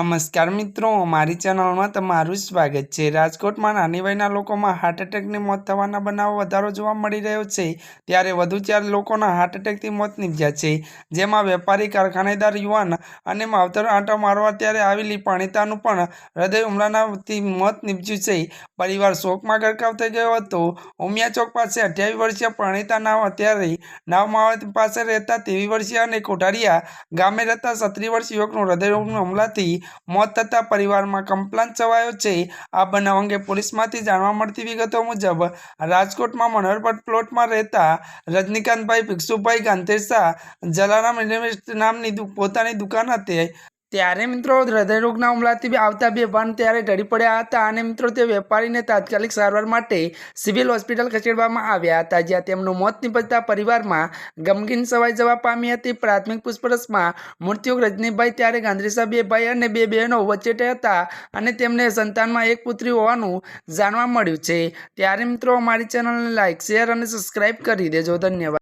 નમસ્કાર મિત્રો, મારી ચેનલમાં તમારું સ્વાગત છે। રાજકોટમાં નાની વયના લોકોમાં હાર્ટ એટેકની મોત થવાના બનાવો વધારો જોવા મળી રહ્યો છે, ત્યારે વધુ 4 લોકોના હાર્ટ એટેકથી મોત નીપજ્યા છે, જેમાં વેપારી, કારખાનેદાર, યુવાન અને માવતર આંટો મારવા ત્યારે આવેલી પાણીતાનું પણ હૃદય હુમલાથી મોત નીપજ્યું છે। પરિવાર શોકમાં ગરકાવ થઈ ગયો હતો। ઉમિયા ચોક પાસે 28 વર્ષીય પ્રણીતા નાવ અત્યારે નાવમાવત પાસે રહેતા 23 વર્ષીય અને કોઠારિયા ગામે રહેતા 36 વર્ષ યુવકનું હૃદય હુમલાથી મોત થતાં પરિવારમાં કંપલાન છવાયો છે। આ બનાવ અંગે પોલીસમાંથી જાણવા મળતી વિગતો મુજબ રાજકોટમાં મનોહરપટ પ્લોટમાં રહેતા રજનીકાંતભાઈ ભિક્ષુભાઈ ગાંધીશાહ જલારામ ઇન્ડસ્ટ્રી નામની પોતાની દુકાન હતી, ત્યારે મિત્રો હૃદયરોગના હુમલાથી આવતા બે ભાન ત્યારે ઢળી પડ્યા હતા અને મિત્રો તે વેપારીને તાત્કાલિક સારવાર માટે સિવિલ હોસ્પિટલ ખસેડવામાં આવ્યા હતા, જ્યાં તેમનું મોત નીપજતા પરિવારમાં ગમગીન છવાઈ જવા પામી હતી। પ્રાથમિક પૂછપરછમાં મૃતક રજનીભાઈ ત્યારે ગાંધીશાહ બે ભાઈ અને બે બહેનો વચ્ચે હતા અને તેમને સંતાનમાં એક પુત્રી હોવાનું જાણવા મળ્યું છે। ત્યારે મિત્રો અમારી ચેનલને લાઇક, શેર અને સબસ્ક્રાઇબ કરી દેજો। ધન્યવાદ।